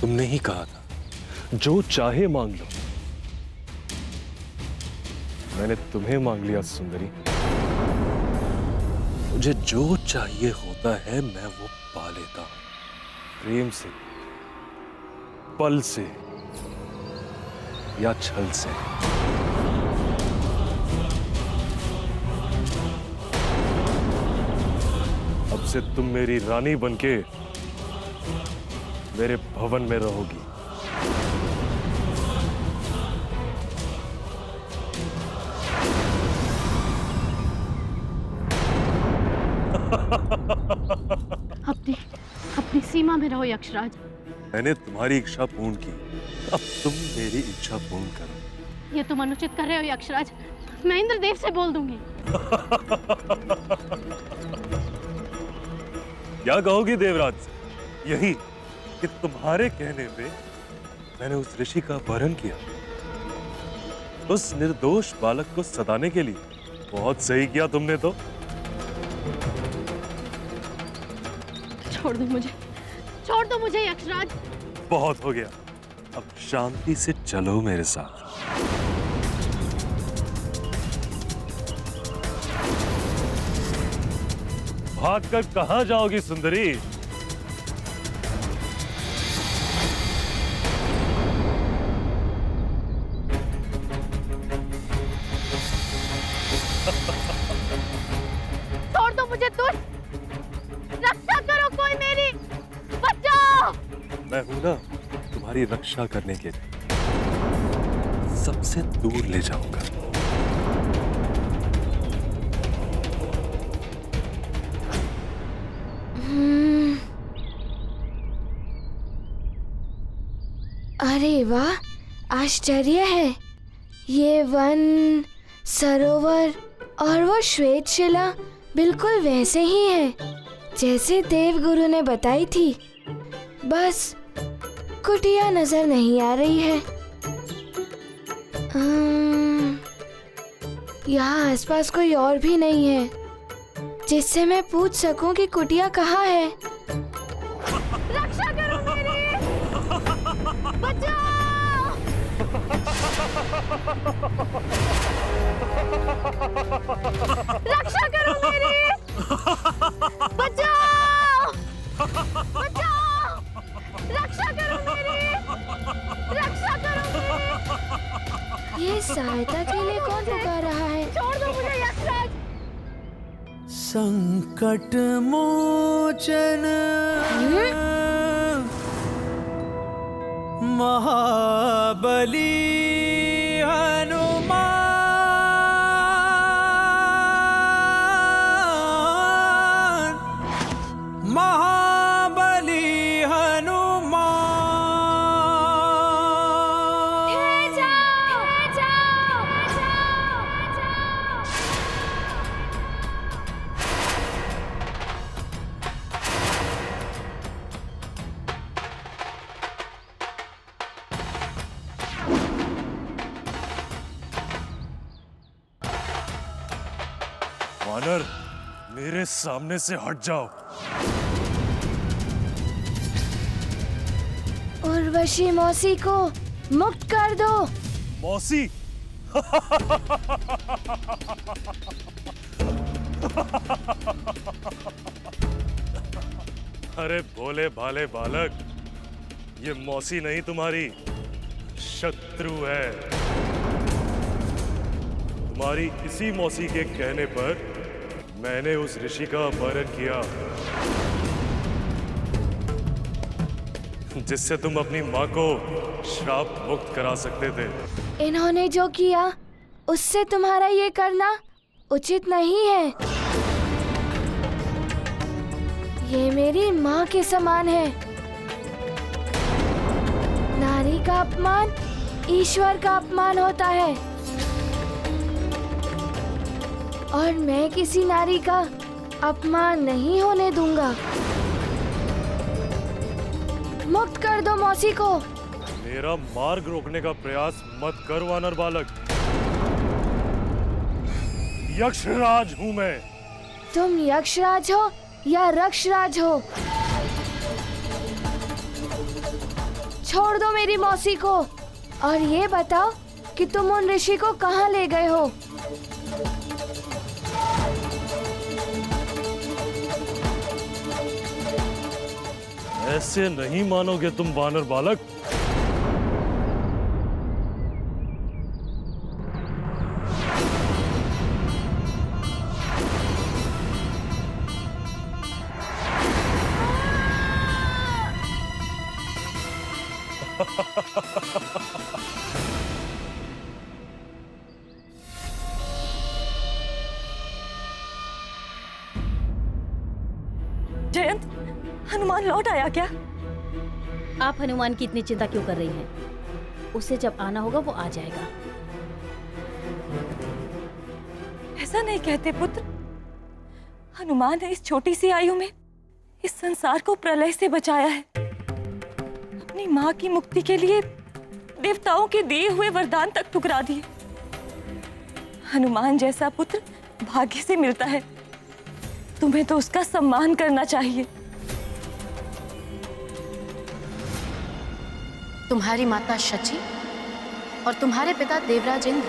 तुमने ही कहा था जो चाहे मांग लो। मैंने तुम्हें मांग लिया सुंदरी। मुझे जो चाहिए होता है मैं वो पा लेता हूं, प्रेम से, पल से या छल से। अब से तुम मेरी रानी बनके मेरे भवन में रहोगी। अपनी अपनी सीमा में रहो यक्षराज। मैंने तुम्हारी इच्छा पूर्ण की, अब तुम मेरी इच्छा पूर्ण करो। ये तुम अनुचित कर रहे हो यक्षराज, मैं इंद्रदेव से बोल दूंगी। क्या कहोगी देवराज से? यही कि तुम्हारे कहने पे मैंने उस ऋषि का अपहरण किया, उस निर्दोष बालक को सताने के लिए। बहुत सही किया तुमने तो। छोड़ दो मुझे यक्षराज। बहुत हो गया, अब शांति से चलो मेरे साथ। भागकर कहां जाओगी सुंदरी? छोड़ दो मुझे, दुष्ट! रक्षा करो कोई मेरी, बचाओ! मैं हूं ना तुम्हारी रक्षा करने के लिए, सबसे दूर ले जाऊंगा। अरे वाह, आश्चर्य है। ये वन, सरोवर और वो श्वेत शिला बिल्कुल वैसे ही है जैसे देवगुरु ने बताई थी। बस कुटिया नजर नहीं आ रही है। यहाँ आसपास कोई और भी नहीं है जिससे मैं पूछ सकूं कि कुटिया कहाँ है। रक्षा करो मेरी, बचाओ! रक्षा करो मेरी, बचाओ! बचाओ! रक्षा करो मेरी, रक्षा करो मेरी। ये सहायता के लिए कौन पुकार रहा है? छोड़ दो मुझे यक्षराज। संकट मोचन महाबली हनुमान, महाबली हनुमान। वानर, मेरे सामने से हट जाओ। उर्वशी मौसी को मुक्त कर दो। मौसी? अरे भोले भाले बालक, ये मौसी नहीं तुम्हारी शत्रु है। तुम्हारी इसी मौसी के कहने पर मैंने उस ऋषि का अपहरण किया, जिससे तुम अपनी माँ को श्राप मुक्त करा सकते थे। इन्होंने जो किया उससे तुम्हारा ये करना उचित नहीं है। ये मेरी माँ के समान है। नारी का अपमान ईश्वर का अपमान होता है, और मैं किसी नारी का अपमान नहीं होने दूंगा। मुक्त कर दो मौसी को। मेरा मार्ग रोकने का प्रयास मत कर वानर बालक। यक्षराज हूं मैं। तुम यक्षराज हो या रक्षराज हो, छोड़ दो मेरी मौसी को और ये बताओ कि तुम उन ऋषि को कहाँ ले गए हो। ऐसे नहीं मानोगे तुम वानर बालक। जयंत, हनुमान लौट आया क्या? आप हनुमान की इतनी चिंता क्यों कर रही हैं? उसे जब आना होगा वो आ जाएगा। ऐसा नहीं कहते पुत्र। हनुमान ने इस छोटी सी आयु में इस संसार को प्रलय से बचाया है। अपनी माँ की मुक्ति के लिए देवताओं के दिए हुए वरदान तक ठुकरा दिए। हनुमान जैसा पुत्र भाग्य से मिलता है। तुम्हें तो उसका सम्मान करना चाहिए। तुम्हारी माता शची और तुम्हारे पिता देवराज इंद्र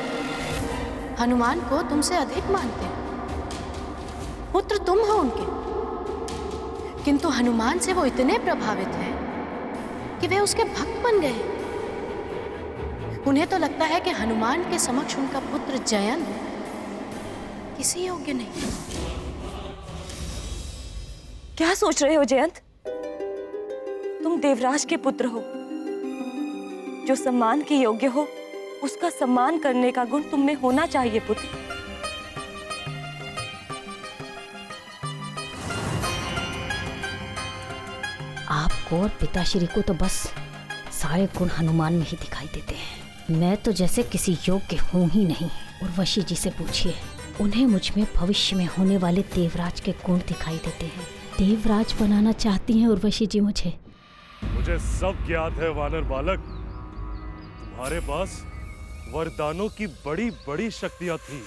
हनुमान को तुमसे अधिक मानते हैं। पुत्र तुम हो उनके, किंतु हनुमान से वो इतने प्रभावित हैं कि वे उसके भक्त बन गए। उन्हें तो लगता है कि हनुमान के समक्ष उनका पुत्र जयंत किसी योग्य नहीं। क्या सोच रहे हो जयंत? तुम देवराज के पुत्र हो। जो सम्मान के योग्य हो उसका सम्मान करने का गुण तुम में होना चाहिए पुत्र। आपको और पिताश्री को तो बस सारे गुण हनुमान में ही दिखाई देते हैं। मैं तो जैसे किसी योग्य हूँ ही नहीं। उर्वशी जी से पूछिए, उन्हें मुझ में भविष्य में होने वाले देवराज के गुण दिखाई देते हैं। देवराज बनाना चाहती हैं उर्वशी जी मुझे। मुझे सब ज्ञात है वानर बालक। तुम्हारे पास वरदानों की बड़ी बड़ी शक्तियां थी,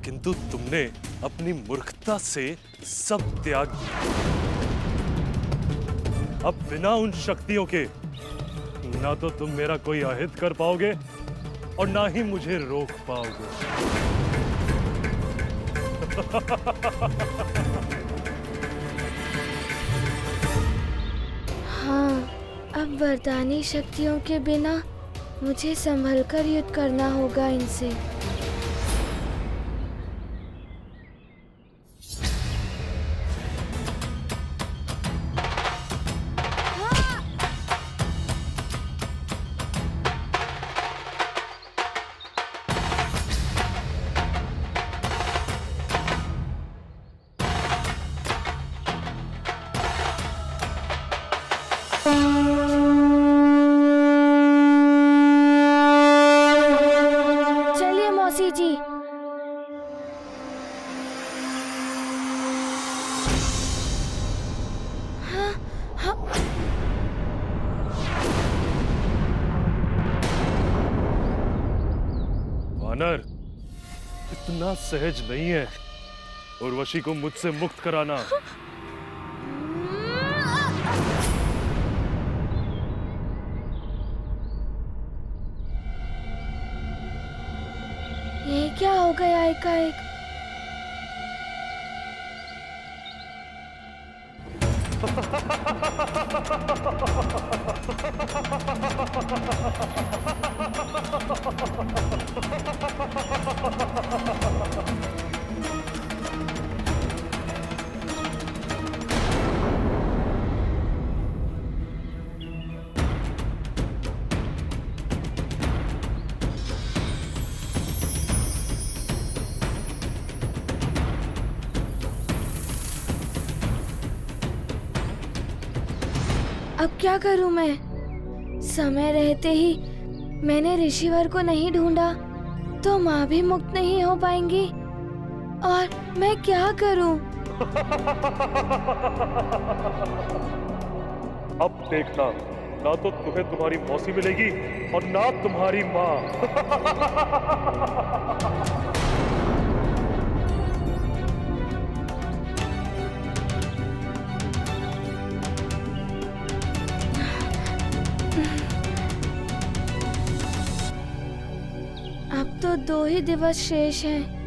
किंतु तुमने अपनी मूर्खता से सब त्याग दिया। अब बिना उन शक्तियों के ना तो तुम मेरा कोई अहित कर पाओगे और ना ही मुझे रोक पाओगे। हाँ, अब वरदानी शक्तियों के बिना मुझे संभल कर युद्ध करना होगा इनसे। चलिए मौसी जी। हाँ, हाँ। वानर, इतना सहज नहीं है उर्वशी को मुझसे मुक्त कराना। ये क्या हो गया एकाएक? अब क्या करूं मैं? समय रहते ही मैंने ऋषिवर को नहीं ढूंढा तो माँ भी मुक्त नहीं हो पाएंगी। और मैं क्या करूं? अब देखना, ना तो तुम्हें तुम्हारी मौसी मिलेगी और ना तुम्हारी माँ। अब तो 2 ही दिवस शेष हैं।